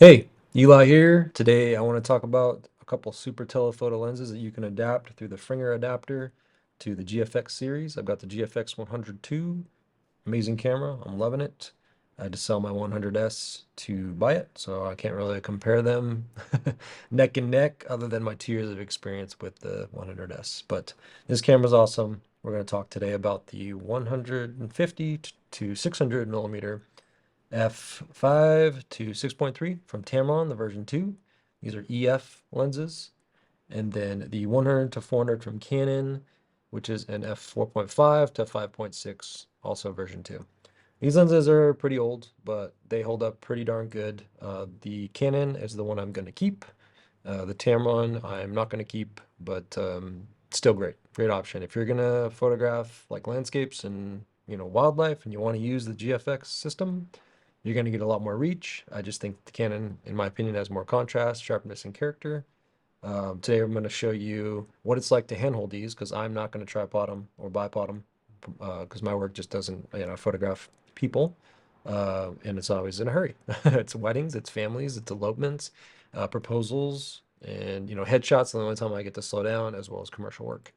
Hey, Eli here. Today I want to talk about a couple super telephoto lenses that you can adapt through the Fringer adapter to the GFX series. I've got the GFX 102, amazing camera. I'm loving it. I had to sell my 100S to buy it, so I can't really compare them neck and neck other than my 2 years of experience with the 100S. But this camera's awesome. We're going to talk today about the 150 to 600 millimeter F5 to 6.3 from Tamron, the version 2. These are EF lenses. And then the 100 to 400 from Canon, which is an F4.5 to 5.6, also version 2. These lenses are pretty old, but they hold up pretty darn good. The Canon is the one I'm going to keep. The Tamron I'm not going to keep, but still great. Great option. If you're going to photograph like landscapes and wildlife and you want to use the GFX system, you're going to get a lot more reach. I just think the Canon, in my opinion, has more contrast, sharpness, and character. Today I'm going to show you what it's like to handhold these because I'm not going to tripod them or bipod them because my work just doesn't, photograph people and it's always in a hurry. It's weddings, it's families, it's elopements, proposals, and headshots are the only time I get to slow down as well as commercial work.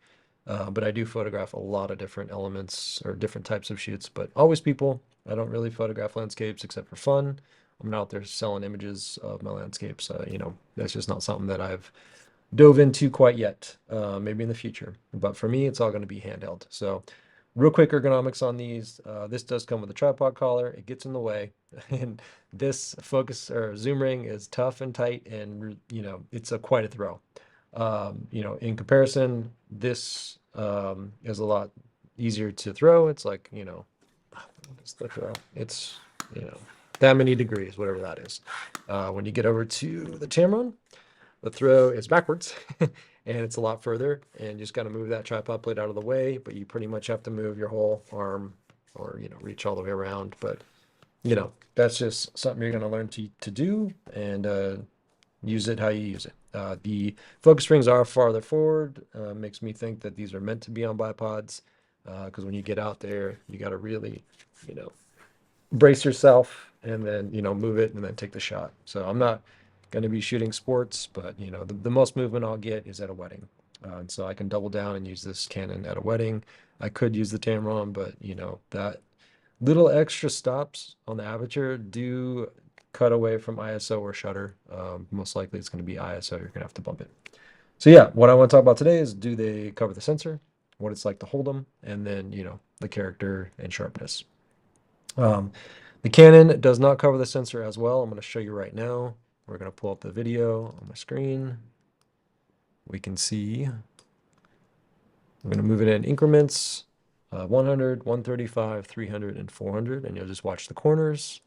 But I do photograph a lot of different elements or different types of shoots, but always people. I don't really photograph landscapes except for fun. I'm not out there selling images of my landscapes. That's just not something that I've dove into quite yet. Maybe in the future. But for me, it's all going to be handheld. So real quick ergonomics on these. This does come with a tripod collar. It gets in the way. And this focus or zoom ring is tough and tight and, it's quite a throw. In comparison, this is a lot easier to throw. It's like, what's the throw? It's, you know, that many degrees, whatever that is. When you get over to the Tamron, the throw is backwards and it's a lot further and you just got to move that tripod plate out of the way, but you pretty much have to move your whole arm or, reach all the way around. But, that's just something you're going to learn to do and use it how you use it. The focus rings are farther forward, makes me think that these are meant to be on bipods because when you get out there, you got to really, you know, brace yourself and then, move it and then take the shot. So I'm not going to be shooting sports, but, the most movement I'll get is at a wedding. And so I can double down and use this Canon at a wedding. I could use the Tamron, but, that little extra stops on the aperture do cut away from ISO or shutter. Most likely it's going to be ISO. You're going to have to bump it. So yeah, what I want to talk about today is do they cover the sensor, what it's like to hold them, and then, the character and sharpness. Um, the Canon does not cover the sensor as well. I'm going to show you right now. We're going to pull up the video on my screen. We can see I'm going to move it in increments, 100, 135, 300, and 400, and you'll just watch the corners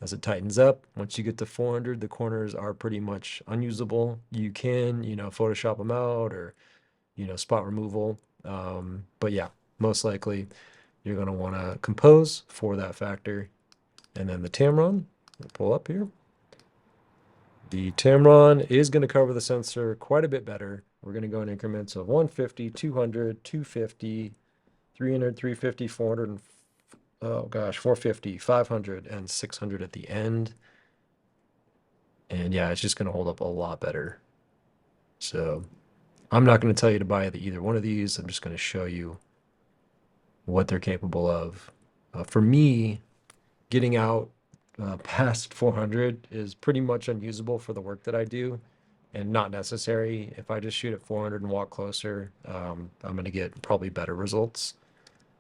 as it tightens up. Once you get to 400, the corners are pretty much unusable. You can, Photoshop them out or, spot removal. But yeah, most likely you're going to want to compose for that factor. And then the Tamron, we'll pull up here. The Tamron is going to cover the sensor quite a bit better. We're going to go in increments of 150, 200, 250, 300, 350, 400, and oh gosh, 450, 500, and 600 at the end. And yeah, it's just going to hold up a lot better. So I'm not going to tell you to buy either one of these. I'm just going to show you what they're capable of. For me, getting out past 400 is pretty much unusable for the work that I do and not necessary. If I just shoot at 400 and walk closer, I'm going to get probably better results.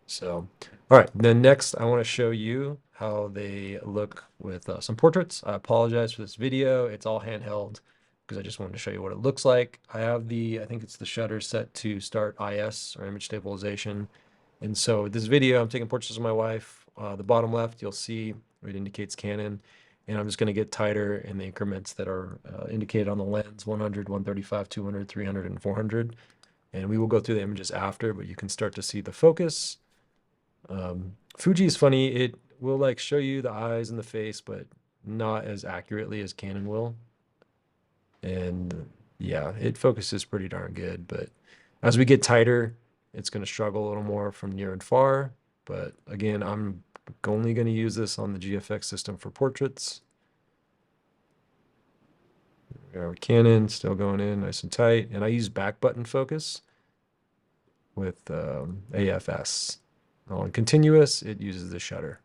So, all right, then next I want to show you how they look with some portraits. I apologize for this video. It's all handheld because I just wanted to show you what it looks like. I have I think it's the shutter set to start IS or image stabilization. And so this video, I'm taking portraits of my wife. The bottom left, you'll see it indicates Canon. And I'm just going to get tighter in the increments that are indicated on the lens, 100, 135, 200, 300, and 400. And we will go through the images after, but you can start to see the focus. Fuji is funny. It will like show you the eyes and the face, but not as accurately as Canon will. And yeah, it focuses pretty darn good. But as we get tighter, it's going to struggle a little more from near and far. But again, I'm only going to use this on the GFX system for portraits. We are with Canon, still going in nice and tight. And I use back button focus with AFS. On continuous, it uses the shutter.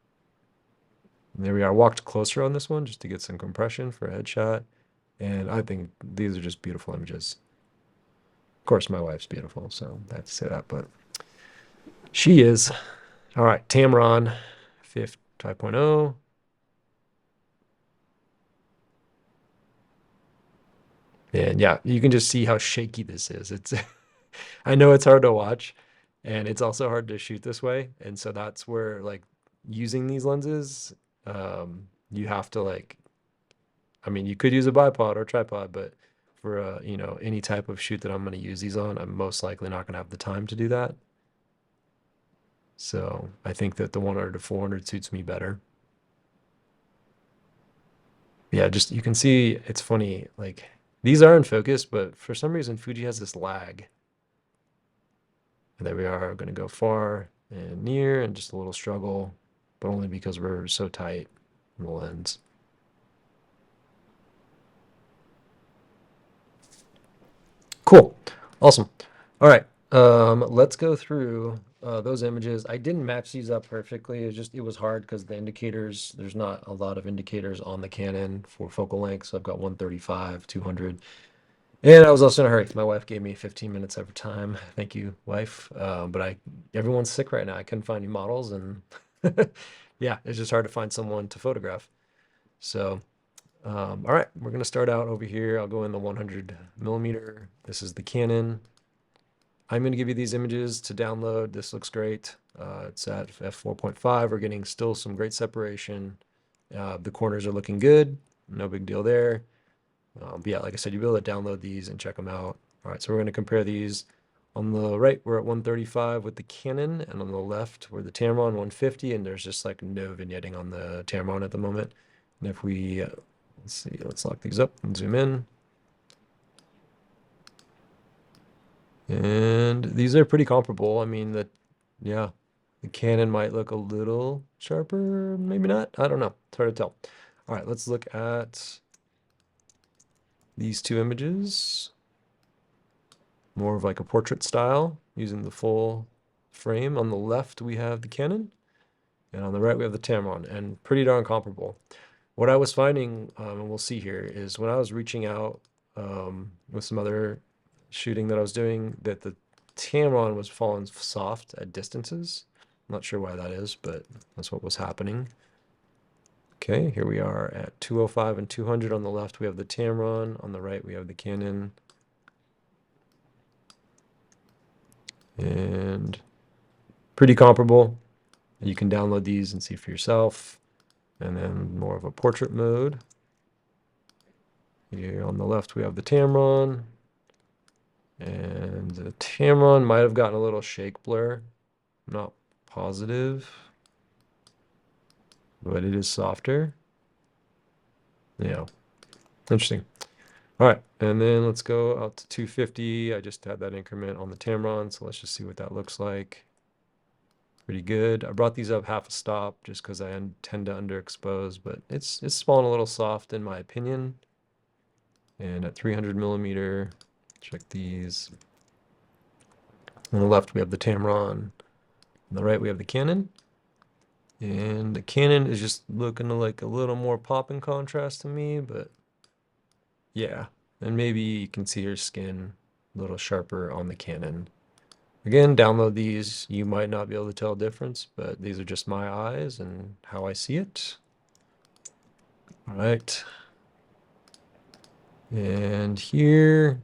And there we are. I walked closer on this one just to get some compression for a headshot. And I think these are just beautiful images. Of course, my wife's beautiful, so I have to say that, but she is. All right, Tamron 5.0. And yeah, you can just see how shaky this is. It's I know it's hard to watch, and it's also hard to shoot this way. And so that's where like using these lenses, you have to like, I mean, you could use a bipod or tripod, but for you know, any type of shoot that I'm going to use these on, I'm most likely not going to have the time to do that. So I think that the 100-400 suits me better. Yeah, just you can see it's funny. Like these are in focus, but for some reason Fuji has this lag. And there we are, going to go far and near and just a little struggle, but only because we're so tight in the lens. Cool. Awesome. All right. Let's go through those images. I didn't match these up perfectly. It was hard because the indicators, there's not a lot of indicators on the Canon for focal length. So I've got 135, 200. And I was also in a hurry. My wife gave me 15 minutes every time. Thank you, wife. But everyone's sick right now. I couldn't find any models, and yeah, it's just hard to find someone to photograph. So, all right, we're gonna start out over here. I'll go in the 100mm. This is the Canon. I'm gonna give you these images to download. This looks great. It's at F4.5. We're getting still some great separation. The corners are looking good. No big deal there. But yeah, like I said, you'll be able to download these and check them out. All right, so we're going to compare these. On the right, we're at 135 with the Canon, and on the left, we're the Tamron 150, and there's just like no vignetting on the Tamron at the moment. And if we, let's see, let's lock these up and zoom in. And these are pretty comparable. I mean, yeah, the Canon might look a little sharper, maybe not. I don't know. It's hard to tell. All right, let's look at these two images. More of like a portrait style using the full frame. On the left, we have the Canon, and on the right, we have the Tamron, and pretty darn comparable. What I was finding, and we'll see here, is when I was reaching out with some other shooting that I was doing, that the Tamron was falling soft at distances. I'm not sure why that is, but that's what was happening. Okay, here we are at 205 and 200. On the left, we have the Tamron. On the right, we have the Canon. And pretty comparable. You can download these and see for yourself. And then more of a portrait mode. Here on the left, we have the Tamron. And the Tamron might have gotten a little shake blur. I'm not positive, but it is softer. Yeah, interesting. All right, and then let's go out to 250. I just had that increment on the Tamron, so let's just see what that looks like. Pretty good. I brought these up half a stop just because I tend to underexpose, but it's falling a little soft in my opinion. And at 300mm, check these. On the left, we have the Tamron. On the right, we have the Canon. And the Canon is just looking like a little more pop in contrast to me, but yeah. And maybe you can see her skin a little sharper on the Canon. Again, download these. You might not be able to tell a difference, but these are just my eyes and how I see it. All right. And here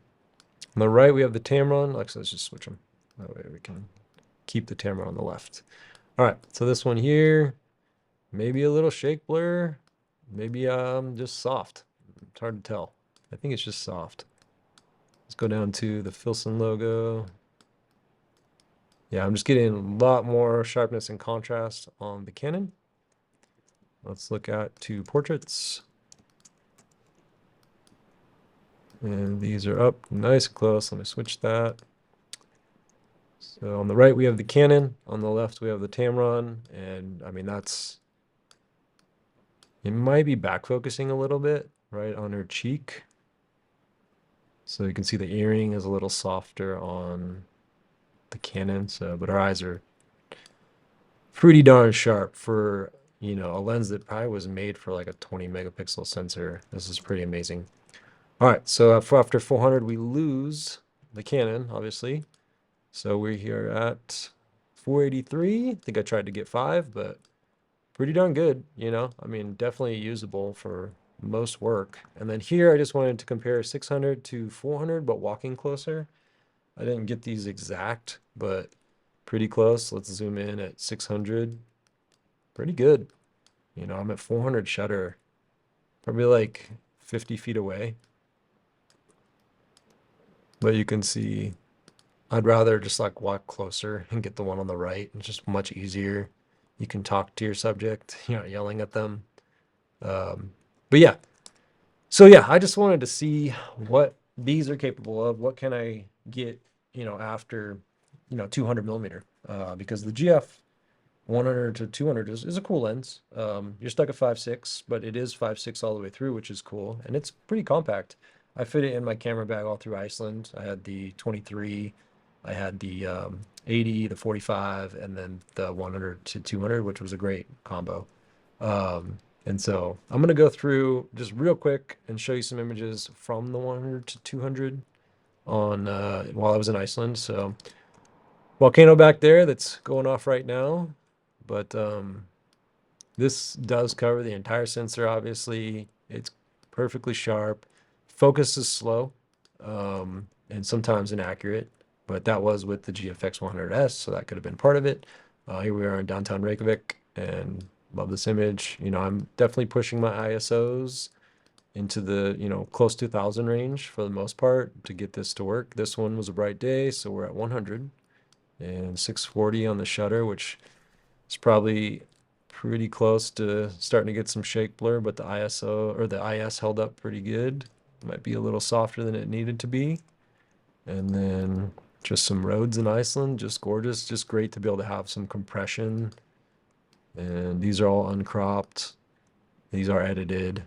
on the right, we have the Tamron. Actually, let's just switch them. That way we can keep the Tamron on the left. All right, so this one here, maybe a little shake blur, maybe just soft. It's hard to tell. I think it's just soft. Let's go down to the Filson logo. Yeah, I'm just getting a lot more sharpness and contrast on the Canon. Let's look at two portraits. And these are up nice and close. Let me switch that. So on the right, we have the Canon. On the left, we have the Tamron. And I mean, it might be back focusing a little bit right on her cheek. So you can see the earring is a little softer on the Canon, so but our eyes are pretty darn sharp for, a lens that probably was made for like a 20 megapixel sensor. This is pretty amazing. All right, so after 400 we lose the Canon, obviously. So we're here at 483. I think I tried to get 5, but pretty darn good. I mean, definitely usable for most work. And then here I just wanted to compare 600 to 400, but walking closer. I didn't get these exact, but pretty close. Let's zoom in at 600. Pretty good. I'm at 400 shutter, probably like 50 feet away. But you can see I'd rather just like walk closer and get the one on the right. It's just much easier. You can talk to your subject, yelling at them. But yeah, so yeah, I just wanted to see what these are capable of. What can I get, after, 200 millimeter, because the GF 100 to 200 is a cool lens. You're stuck at 5.6, but it is 5.6 all the way through, which is cool. And it's pretty compact. I fit it in my camera bag all through Iceland. I had the 23, I had the 80, the 45, and then the 100 to 200, which was a great combo. And so I'm going to go through just real quick and show you some images from the 100 to 200 on while I was in Iceland. So volcano back there that's going off right now. But this does cover the entire sensor, obviously. It's perfectly sharp. Focus is slow and sometimes inaccurate, but that was with the GFX 100S, so that could have been part of it. Here we are in downtown Reykjavik, and love this image. I'm definitely pushing my ISOs into the, close to 1,000 range for the most part to get this to work. This one was a bright day, so we're at 100 and 640 on the shutter, which is probably pretty close to starting to get some shake blur, but the ISO or the IS held up pretty good. Might be a little softer than it needed to be. And then just some roads in Iceland, just gorgeous, just great to be able to have some compression. And these are all uncropped. These are edited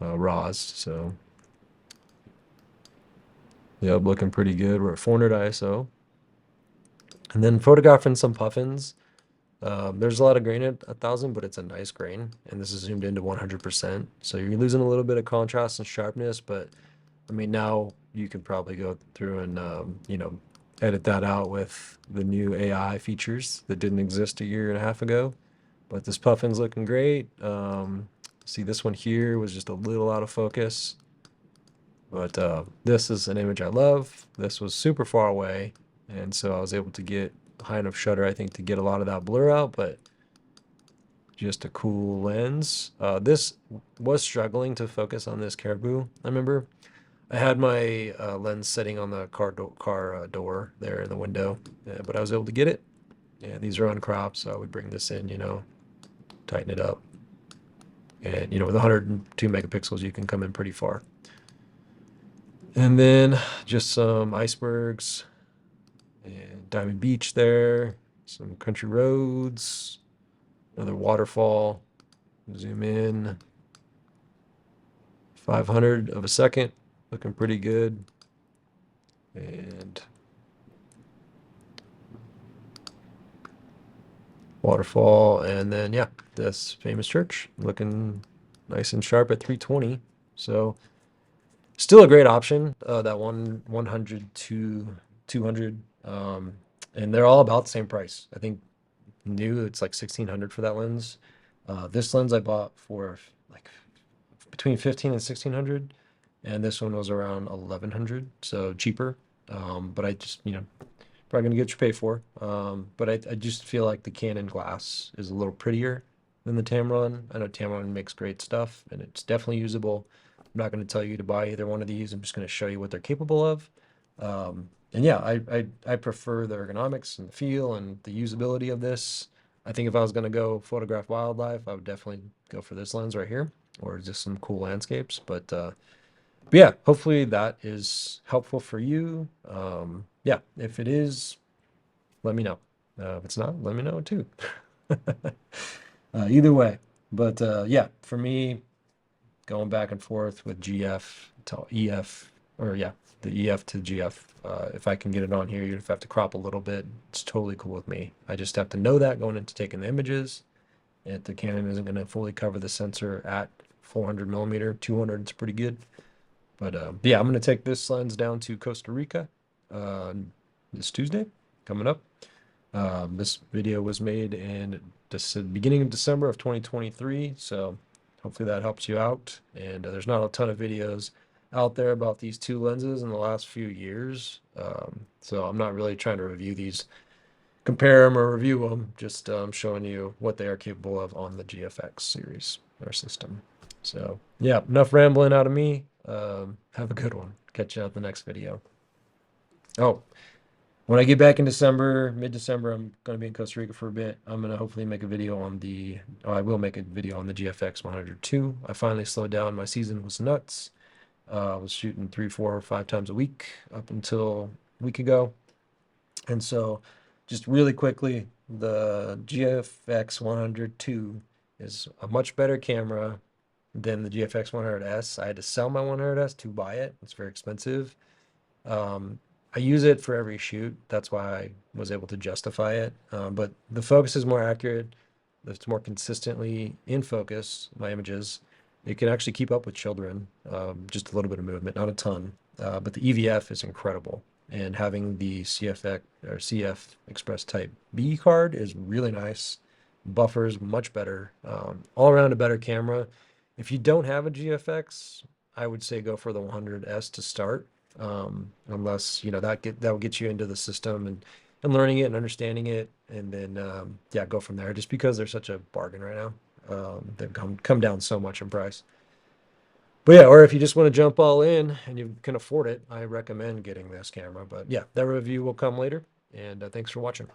RAWs, so yeah, looking pretty good. We're at 400 ISO. And then photographing some puffins. There's a lot of grain at 1,000, but it's a nice grain, and this is zoomed into 100%. So you're losing a little bit of contrast and sharpness, but I mean, now you could probably go through and, edit that out with the new AI features that didn't exist a year and a half ago. But this puffin's looking great. See, this one here was just a little out of focus, but this is an image I love. This was super far away, and so I was able to get high enough shutter, I think, to get a lot of that blur out, but just a cool lens. This was struggling to focus on this caribou. I remember I had my lens setting on the car door there in the window, but I was able to get it. Yeah, these are uncropped, so I would bring this in, tighten it up. And, with 102 megapixels, you can come in pretty far. And then just some icebergs and Diamond Beach there, some country roads, another waterfall. Zoom in. 500 of a second, looking pretty good. And waterfall, and then yeah, this famous church looking nice and sharp at 320. So still a great option. That 100 to 200, and they're all about the same price. I think new it's like 1,600 for that lens. This lens I bought for like between 15 and 1,600, and this one was around 1,100, so cheaper. But I just, probably gonna get what you pay for. But I just feel like the Canon glass is a little prettier than the Tamron. I know Tamron makes great stuff, and it's definitely usable. I'm not going to tell you to buy either one of these. I'm just going to show you what they're capable of. And yeah, I prefer the ergonomics and the feel and the usability of this. I think if I was going to go photograph wildlife, I would definitely go for this lens right here, or just some cool landscapes. But yeah, hopefully that is helpful for you. Yeah, if it is, let me know. If it's not, let me know too. Either way. But yeah, for me, going back and forth with GF to EF, or yeah, the EF to GF. If I can get it on here, you have to crop a little bit. It's totally cool with me. I just have to know that going into taking the images. If the Canon isn't going to fully cover the sensor at 400 millimeter, 200 is pretty good. But yeah, I'm going to take this lens down to Costa Rica uh, this Tuesday coming up. This video was made in the beginning of December of 2023, so hopefully that helps you out. And there's not a ton of videos out there about these two lenses in the last few years, so I'm not really trying to review these, compare them or review them, just showing you what they are capable of on the GFX series or system. So yeah, enough rambling out of me. Have a good one. Catch you out the next video. Oh, when I get back in December, mid-December, I'm going to be in Costa Rica for a bit. I'm going to hopefully make a video on I will make a video on the GFX 100-2. I finally slowed down. My season was nuts. I was shooting 3, 4, 5 times a week up until a week ago. And so just really quickly, the GFX 100-2 is a much better camera than the GFX 100S. I had to sell my 100S to buy it. It's very expensive. I use it for every shoot. That's why I was able to justify it. But the focus is more accurate. It's more consistently in focus, my images. It can actually keep up with children, just a little bit of movement, not a ton. But the EVF is incredible. And having the CFX or CF Express Type B card is really nice. Buffers much better. All around a better camera. If you don't have a GFX, I would say go for the 100S to start, unless you know that will get you into the system and learning it and understanding it, and then yeah, go from there. Just because they're such a bargain right now, they've come down so much in price. But yeah, or if you just want to jump all in and you can afford it, I recommend getting this camera. But yeah, that review will come later, and thanks for watching.